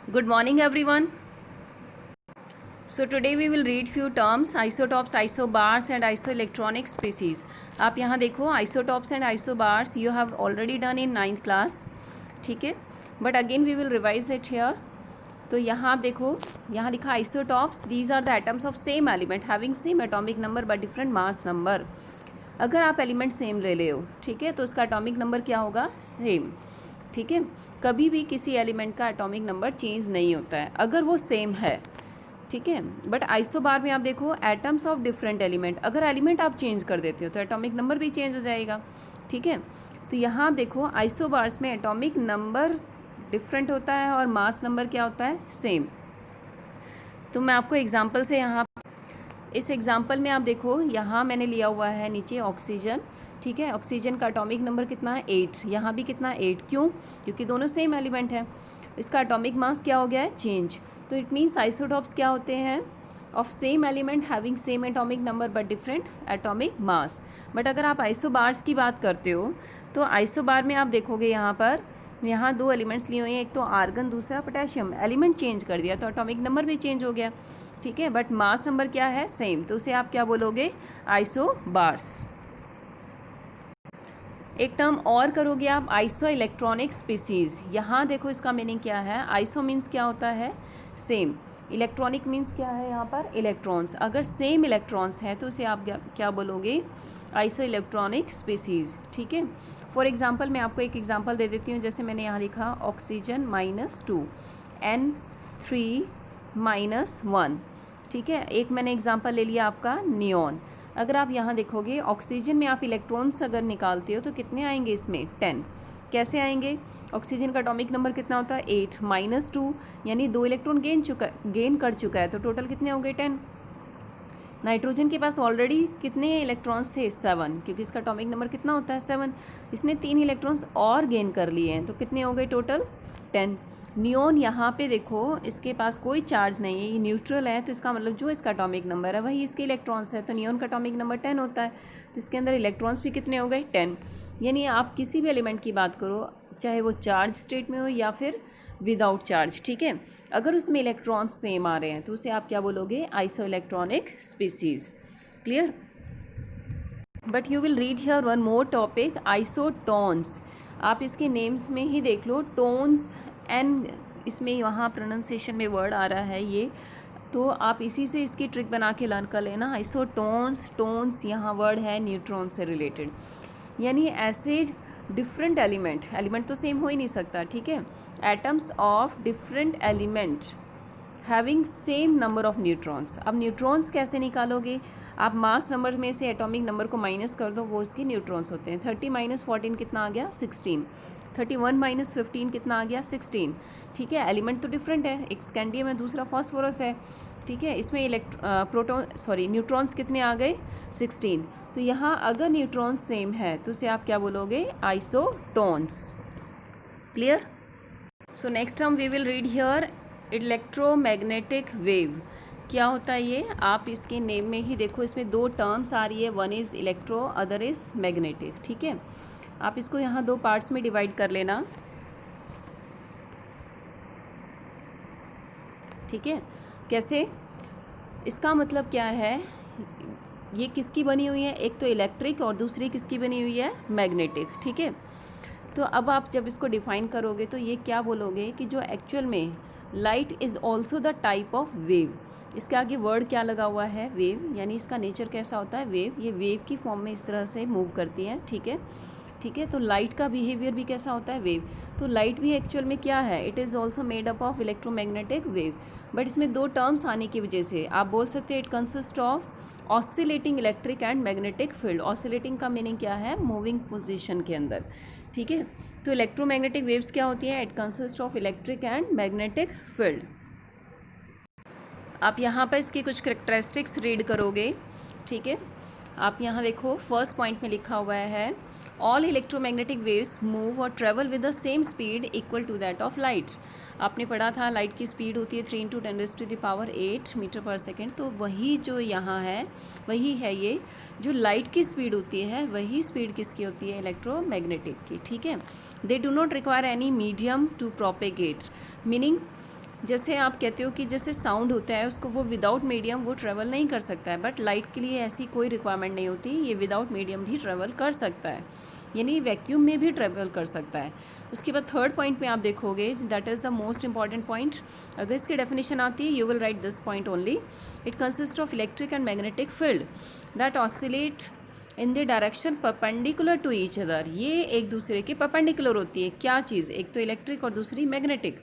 Good morning everyone. So today we will read few terms isotopes, isobars and isoelectronic species. आप यहाँ देखो isotopes and isobars you have already done in 9th class. ठीक है, but again we will revise it here. तो यहाँ आप देखो, यहाँ लिखा isotopes, these are the atoms of same element having same atomic number but different mass number. अगर आप एलिमेंट सेम ले ले हो, ठीक है, तो उसका एटॉमिक नंबर क्या होगा? सेम. ठीक है, कभी भी किसी एलिमेंट का एटॉमिक नंबर चेंज नहीं होता है अगर वो सेम है. ठीक है, बट आइसोबार में आप देखो एटम्स ऑफ डिफरेंट एलिमेंट, अगर एलिमेंट आप चेंज कर देते हो तो एटॉमिक नंबर भी चेंज हो जाएगा. ठीक है, तो यहाँ आप देखो आइसोबार्स में एटॉमिक नंबर डिफरेंट होता है और मास नंबर क्या होता है? सेम. तो मैं आपको एग्जांपल से यहाँ, इस एग्जांपल में आप देखो यहाँ मैंने लिया हुआ है नीचे ऑक्सीजन. ठीक है, ऑक्सीजन का एटॉमिक नंबर कितना है? 8. यहाँ भी कितना? 8. क्यों? क्योंकि दोनों सेम एलिमेंट है. इसका एटॉमिक मास क्या हो गया है? चेंज. तो इट मीन्स आइसोटॉप्स क्या होते हैं? Of same element having same atomic number but different atomic mass. But अगर आप आइसोबार्स की बात करते हो तो आइसोबार में आप देखोगे यहाँ पर, यहाँ दो एलिमेंट्स लिए हुए हैं, एक तो आर्गन दूसरा पोटेशियम. एलिमेंट चेंज कर दिया तो एटॉमिक नंबर भी चेंज हो गया. ठीक है, बट मास नंबर क्या है? सेम. तो उसे आप क्या बोलोगे? आइसोबार्स. एक टर्म और करोगे आप, आइसो इलेक्ट्रॉनिक स्पीसीज़. यहाँ देखो इसका मीनिंग क्या है? आइसो मीन्स क्या होता है? सेम. इलेक्ट्रॉनिक मीन्स क्या है यहाँ पर? इलेक्ट्रॉन्स. अगर सेम इलेक्ट्रॉन्स हैं तो उसे आप क्या बोलोगे? Iso electronic species. ठीक है, फॉर एग्जांपल मैं आपको एक एग्जांपल दे देती हूँ. जैसे मैंने यहाँ लिखा ऑक्सीजन -2 N3 -1. ठीक है, एक मैंने एग्जांपल ले लिया आपका नियॉन. अगर आप यहाँ देखोगे ऑक्सीजन में आप इलेक्ट्रॉन्स अगर निकालते हो तो कितने आएंगे इसमें? 10. कैसे आएंगे? ऑक्सीजन का एटॉमिक नंबर कितना होता है? 8 -2, यानी 2 इलेक्ट्रॉन गेन कर चुका है, तो टोटल कितने हो गए? 10. नाइट्रोजन के पास ऑलरेडी कितने इलेक्ट्रॉन्स थे? 7, क्योंकि इसका एटॉमिक नंबर कितना होता है? 7. इसने 3 इलेक्ट्रॉन्स और गेन कर लिए हैं, तो कितने हो गए टोटल? 10. नियॉन यहाँ पे देखो इसके पास कोई चार्ज नहीं है, ये न्यूट्रल है, तो इसका मतलब जो इसका एटॉमिक नंबर है वही इसके इलेक्ट्रॉन्स है, तो नियॉन का एटॉमिक नंबर 10 होता है. तो इसके अंदर इलेक्ट्रॉन्स भी कितने हो गए? 10. यानी आप किसी भी एलिमेंट की बात करो, चाहे वो चार्ज स्टेट में हो या फिर विदाउट चार्ज. ठीक है, अगर उसमें इलेक्ट्रॉन्स सेम आ रहे हैं तो उसे आप क्या बोलोगे? Iso electronic species. Clear? But you will read here one more topic, isotones. आप इसके नेम्स में ही देख लो, टोन्स एंड इसमें वहाँ प्रोनाउंसिएशन में वर्ड आ रहा है ये, तो आप इसी से इसकी ट्रिक बना के लर्न कर लेना. आइसोटोन्स, टोन्स यहाँ वर्ड है न्यूट्रॉन से रिलेटेड, यानी ऐसे डिफरेंट एलिमेंट तो सेम हो ही नहीं सकता. ठीक है, atoms of different element having same number of neutrons. अब न्यूट्रॉन्स कैसे निकालोगे? आप मास नंबर में से एटॉमिक नंबर को माइनस कर दो, वो इसके न्यूट्रॉन्स होते हैं. 30 - 14 कितना आ गया? 16. 31 - 15 कितना आ गया? 16. ठीक है, एलिमेंट तो डिफरेंट है, एक स्कैंडियम है दूसरा फॉस्फोरस है. ठीक है, इसमें न्यूट्रॉन्स कितने आ गए? 16. तो यहाँ अगर न्यूट्रॉन्स सेम है तो उसे आप क्या बोलोगे? आइसोटोन्स. क्लियर? सो नेक्स्ट हम we will read here electromagnetic wave. क्या होता है ये? आप इसके नेम में ही देखो, इसमें दो टर्म्स आ रही है, one is electro other is magnetic. ठीक है, आप इसको यहाँ दो पार्ट्स में डिवाइड कर लेना. ठीक है, कैसे? इसका मतलब क्या है, ये किसकी बनी हुई है? एक तो इलेक्ट्रिक और दूसरी किसकी बनी हुई है? मैग्नेटिक. ठीक है, तो अब आप जब इसको डिफाइन करोगे तो ये क्या बोलोगे कि जो एक्चुअल में light is also the type of wave. इसके आगे वर्ड क्या लगा हुआ है? वेव. यानी इसका नेचर कैसा होता है? वेव. ये वेव की फॉर्म में इस तरह से मूव करती है. ठीक है, ठीक है, तो लाइट का बिहेवियर भी कैसा होता है? वेव. तो लाइट भी एक्चुअल में क्या है? It is also made up of electromagnetic wave. But इसमें दो टर्म्स आने की वजह से आप बोल सकते हो it consist of oscillating electric and magnetic field. Oscillating का मीनिंग क्या है? मूविंग पोजिशन के अंदर. ठीक है, तो इलेक्ट्रोमैग्नेटिक वेव्स क्या होती हैं? It consist of electric and magnetic field. आप यहाँ पर इसकी कुछ करेक्टरिस्टिक्स रीड करोगे. ठीक है, आप यहाँ देखो फर्स्ट पॉइंट में लिखा हुआ है ऑल इलेक्ट्रोमैग्नेटिक वेव्स मूव और travel with the same speed equal to that of light. आपने पढ़ा था लाइट की स्पीड होती है 3 × 10⁸ मीटर पर सेकेंड. तो वही जो यहाँ है वही है, ये जो लाइट की स्पीड होती है वही स्पीड किसकी होती है? इलेक्ट्रोमैग्नेटिक की. ठीक है, they do not require any medium to propagate. Meaning जैसे आप कहते हो कि जैसे साउंड होता है उसको वो विदाउट मीडियम वो ट्रेवल नहीं कर सकता है, बट लाइट के लिए ऐसी कोई रिक्वायरमेंट नहीं होती, ये विदाउट मीडियम भी ट्रेवल कर सकता है, यानी वैक्यूम में भी ट्रेवल कर सकता है। उसके बाद थर्ड पॉइंट में आप देखोगे, that is the most important point. अगर इसकी डेफिनेशन आती है, you will write this point only. It consist of electric and magnetic field that oscillate in the direction perpendicular to each other. ये एक दूसरे के परपेंडिकुलर होती है, क्या चीज़, एक तो इलेक्ट्रिक और दूसरी मैग्नेटिक,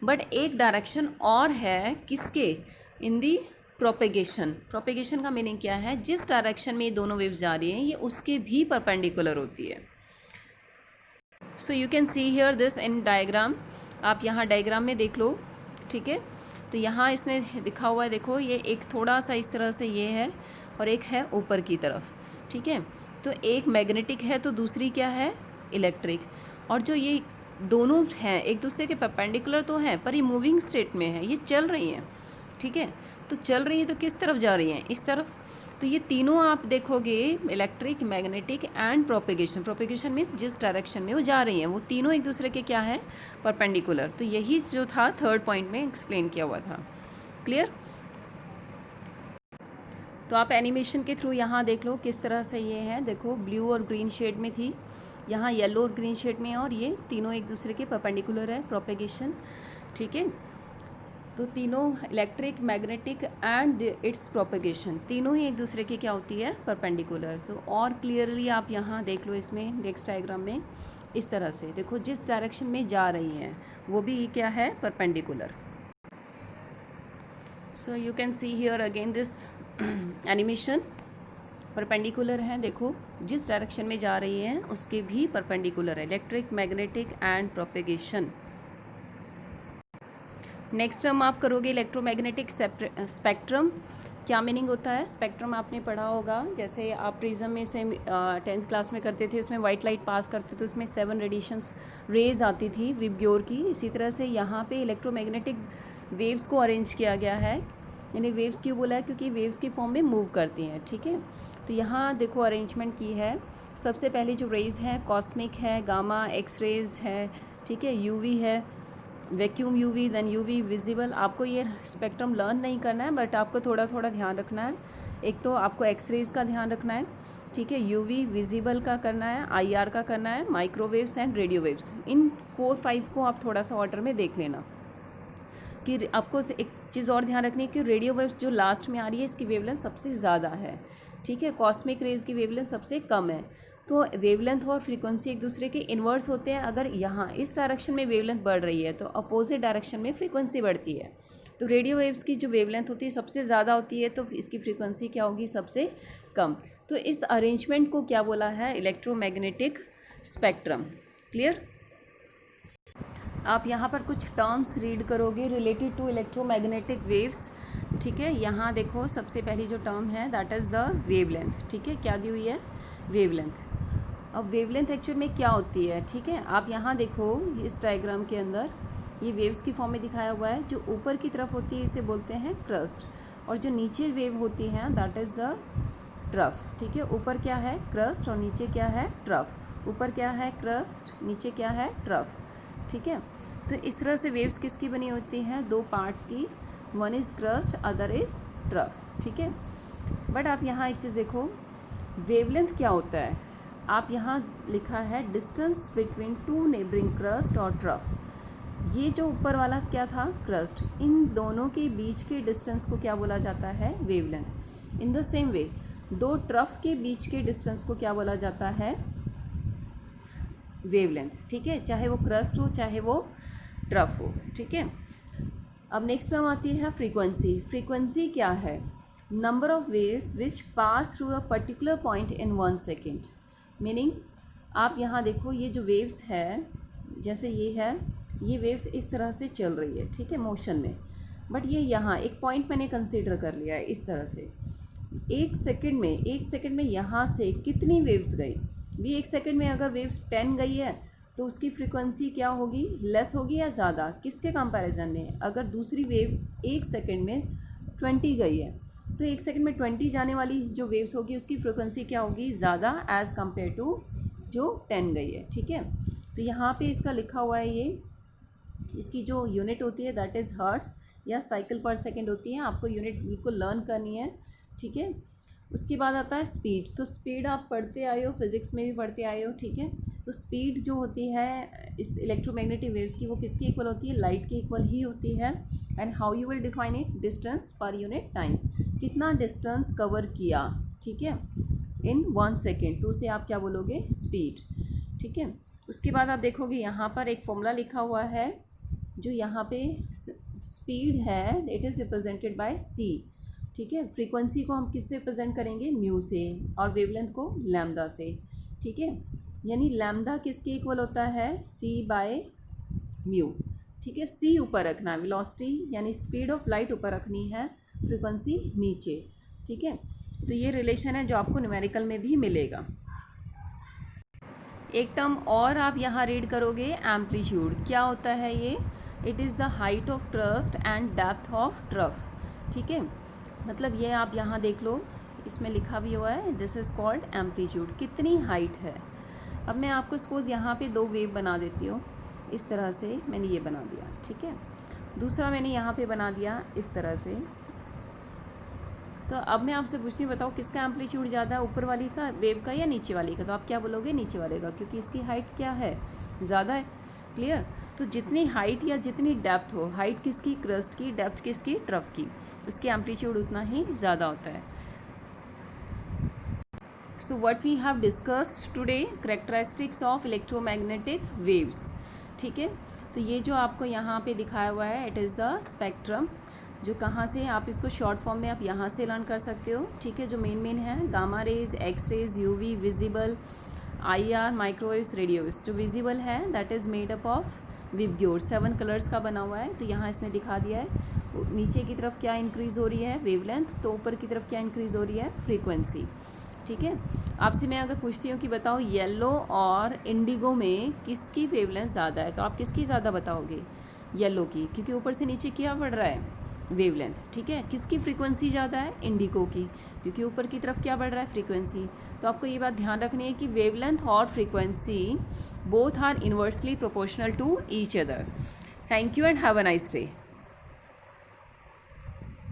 बट एक डायरेक्शन और है किसके, इन दी प्रोपेगेशन। प्रोपेगेशन का मीनिंग क्या है, जिस डायरेक्शन में ये दोनों वेव्स जा रही हैं ये उसके भी परपेंडिकुलर होती है। So you can see here this in diagram, आप यहाँ डायग्राम में देख लो, ठीक है। तो यहाँ इसने लिखा हुआ है, देखो ये एक थोड़ा सा इस तरह से ये है और एक है ऊपर की तरफ, ठीक है। तो एक मैग्नेटिक है तो दूसरी क्या है, इलेक्ट्रिक। और जो ये दोनों हैं एक दूसरे के परपेंडिकुलर तो हैं, पर ये मूविंग स्टेट में है, ये चल रही हैं, ठीक है। तो चल रही है तो किस तरफ जा रही हैं, इस तरफ। तो ये तीनों आप देखोगे, electric, magnetic and propagation. Propagation means जिस डायरेक्शन में वो जा रही हैं वो तीनों एक दूसरे के क्या है, परपेंडिकुलर। तो यही जो था थर्ड पॉइंट में एक्सप्लेन किया हुआ था। क्लियर। तो आप एनिमेशन के थ्रू यहाँ देख लो किस तरह से ये है, देखो ब्लू और ग्रीन शेड में थी, यहाँ येलो और ग्रीन शेड में है, और ये तीनों एक दूसरे के परपेंडिकुलर है, प्रोपेगेशन, ठीक है। तो तीनों electric, magnetic and it's propagation तीनों ही एक दूसरे की क्या होती है, परपेंडिकुलर। तो और क्लियरली आप यहाँ देख लो इसमें नेक्स्ट डायग्राम में, इस तरह से देखो जिस डायरेक्शन में जा रही हैं वो भी क्या है, perpendicular. So you can see here again this animation, perpendicular है, देखो जिस डायरेक्शन में जा रही हैं उसके भी परपेंडिकुलर है, electric, magnetic and propagation. Next term आप करोगे इलेक्ट्रोमैग्नेटिक स्पेक्ट्रम। क्या मीनिंग होता है, स्पेक्ट्रम आपने पढ़ा होगा, जैसे आप प्रिज्म में से 10th क्लास में करते थे, उसमें वाइट लाइट पास करते थे, उसमें 7 रेडिएशंस रेज आती थी विबग्योर की। इसी तरह से यहाँ पे इलेक्ट्रोमैग्नेटिक वेव्स को अरेंज किया गया है, यानी वेव्स क्यों बोला है, क्योंकि वेव्स की फॉर्म में मूव करती हैं, ठीक है। तो यहाँ देखो अरेंजमेंट की है, सबसे पहले जो रेज हैं कॉस्मिक है, गामा, एक्स रेज है, ठीक है, यूवी है, vacuum UV, then UV visible. आपको ये स्पेक्ट्रम लर्न नहीं करना है, बट आपको थोड़ा थोड़ा ध्यान रखना है। एक तो आपको एक्स रेज का ध्यान रखना है, ठीक है, यूवी विजिबल का करना है, आईआर का करना है, माइक्रोवेव्स एंड रेडियो वेव्स। इन 4-5 को आप थोड़ा सा ऑर्डर में देख लेना। कि आपको एक चीज़ और ध्यान रखनी है कि रेडियो वेव्स जो लास्ट में आ रही है इसकी वेवलेंथ सबसे ज़्यादा है, ठीक है, कॉस्मिक रेज की वेवलेंथ सबसे कम है। तो वेवलेंथ और फ्रीक्वेंसी एक दूसरे के इन्वर्स होते हैं। अगर यहाँ इस डायरेक्शन में वेवलेंथ बढ़ रही है तो अपोजिट डायरेक्शन में फ्रीक्वेंसी बढ़ती है। तो रेडियो वेव्स की जो वेवलेंथ होती है सबसे ज़्यादा होती है, तो इसकी फ्रीक्वेंसी क्या होगी, सबसे कम। तो इस अरेंजमेंट को क्या बोला है, इलेक्ट्रोमैग्नेटिक स्पेक्ट्रम। क्लियर। आप यहाँ पर कुछ टर्म्स रीड करोगे रिलेटेड टू इलेक्ट्रोमैग्नेटिक वेव्स, ठीक है। यहाँ देखो सबसे पहली जो टर्म है दैट इज़ द वेवलेंथ, ठीक है, क्या दी हुई है, वेवलेंथ। अब वेवलेंथ एक्चुअल में क्या होती है, ठीक है। आप यहाँ देखो इस डायग्राम के अंदर ये वेव्स की फॉर्म में दिखाया हुआ है, जो ऊपर की तरफ होती है इसे बोलते हैं क्रस्ट, और जो नीचे वेव होती है दैट इज़ द ट्रफ, ठीक है। ऊपर क्या है, क्रस्ट, और नीचे क्या है, ट्रफ। ऊपर क्या है, क्रस्ट, नीचे क्या है, ट्रफ, ठीक है। तो इस तरह से वेव्स किसकी बनी होती हैं, 2 पार्ट्स की, one is crust, other is trough, ठीक है। बट आप यहाँ एक चीज़ देखो, वेवलेंथ क्या होता है, आप यहाँ लिखा है डिस्टेंस बिटवीन 2 नेबरिंग क्रस्ट और ट्रफ। ये जो ऊपर वाला क्या था, क्रस्ट, इन दोनों के बीच के डिस्टेंस को क्या बोला जाता है, wavelength. In the same way 2 trough के बीच के डिस्टेंस को क्या बोला जाता है, वेवलेंथ, ठीक है, चाहे वो क्रस्ट हो चाहे वो ट्रफ हो, ठीक है। अब नेक्स्ट टर्म आती है फ्रीक्वेंसी। फ्रीक्वेंसी क्या है, number of waves which pass through a particular point in 1 second. Meaning आप यहाँ देखो ये जो वेव्स है, जैसे ये है, ये वेव्स इस तरह से चल रही है, ठीक है, मोशन में, बट ये यहाँ एक पॉइंट मैंने कंसीडर कर लिया है इस तरह से। एक सेकंड में यहाँ से कितनी वेव्स गई, भी 1 सेकंड में अगर वेव्स 10 गई है तो उसकी फ्रीक्वेंसी क्या होगी, लेस होगी या ज़्यादा, किसके कंपैरिजन में। अगर दूसरी वेव 1 सेकंड में 20 गई है तो 1 सेकंड में 20 जाने वाली जो वेव्स होगी उसकी फ्रीक्वेंसी क्या होगी, ज़्यादा एज़ कम्पेयर टू जो 10 गई है, ठीक है। तो यहाँ पे इसका लिखा हुआ है ये इसकी जो यूनिट होती है दैट इज़ हर्ट्स या साइकिल पर सेकेंड होती है। आपको यूनिट बिल्कुल लर्न करनी है, ठीक है। उसके बाद आता है स्पीड। तो स्पीड आप पढ़ते आए हो, फिज़िक्स में भी पढ़ते आए हो, ठीक है। तो स्पीड जो होती है इस इलेक्ट्रोमैग्नेटिक वेव्स की, वो किसकी इक्वल होती है? लाइट के इक्वल ही होती है। And how you will define it? Distance per unit time, कितना डिस्टेंस कवर किया, ठीक है, इन 1 सेकेंड, तो उसे आप क्या बोलोगे? स्पीड, ठीक है। उसके बाद आप देखोगे यहाँ पर एक फॉर्मूला लिखा हुआ है, जो यहाँ पे स्पीड है इट इज़ रिप्रेजेंटेड बाय सी, ठीक है। फ्रीक्वेंसी को हम किससे रिप्रेजेंट करेंगे? म्यू से, और वेवलेंथ को लैम्डा से, ठीक है। यानी लैम्डा किसके इक्वल होता है? सी बाय म्यू, ठीक है। सी ऊपर रखना है, वेलोसिटी यानी स्पीड ऑफ लाइट ऊपर रखनी है, फ्रीक्वेंसी नीचे, ठीक है। तो ये रिलेशन है जो आपको न्यूमेरिकल में भी मिलेगा। एक टर्म और आप यहाँ रीड करोगे, एम्पलीट्यूड। क्या होता है ये? It is the height of crust and depth of trough, ठीक है। मतलब ये आप यहाँ देख लो, इसमें लिखा भी हुआ है, दिस इज़ कॉल्ड एम्पलीट्यूड, कितनी हाइट है। अब मैं आपको सपोज यहाँ पे 2 वेव बना देती हूँ, इस तरह से मैंने ये बना दिया, ठीक है। दूसरा मैंने यहाँ पे बना दिया इस तरह से। तो अब मैं आपसे पूछती हूँ, बताओ किसका एम्पलीट्यूड ज़्यादा है, ऊपर वाली का वेव का या नीचे वाली का? तो आप क्या बोलोगे? नीचे वाले का, क्योंकि इसकी हाइट क्या है? ज़्यादा है। क्लियर? तो जितनी हाइट या जितनी डेप्थ हो, हाइट किसकी? क्रस्ट की, डेप्थ किसकी? ट्रफ की, उसकी एम्पलीट्यूड उतना ही ज़्यादा होता है। So what we have discussed today, characteristics of electromagnetic waves, ठीक है। तो ये जो आपको यहाँ पे दिखाया हुआ है, इट इज़ द स्पेक्ट्रम, जो कहाँ से आप इसको शॉर्ट फॉर्म में आप यहाँ से लर्न कर सकते हो, ठीक है। जो मेन है, gamma rays, X rays, UV, visible, IR, microwaves, radios. जो विजिबल है that is made up of VIBGYOR, 7 colours का बना हुआ है। तो यहाँ इसने दिखा दिया है, नीचे की तरफ क्या इंक्रीज़ हो रही है? वेवलेंथ। तो ऊपर की तरफ क्या इंक्रीज़ हो रही है? फ्रीक्वेंसी, ठीक है। आपसे मैं अगर पूछती हूँ कि बताओ येलो और इंडिगो में किसकी वेवलेंथ ज़्यादा है, तो आप किसकी ज़्यादा बताओगे? येलो की, क्योंकि ऊपर से नीचे क्या बढ़ रहा है? वेवलेंथ, ठीक है। किसकी फ्रीक्वेंसी ज़्यादा है? इंडिगो की, क्योंकि ऊपर की तरफ क्या बढ़ रहा है? फ्रीक्वेंसी। तो आपको ये बात ध्यान रखनी है कि वेवलेंथ और frequency both are inversely proportional to each other. Thank you and have a nice day.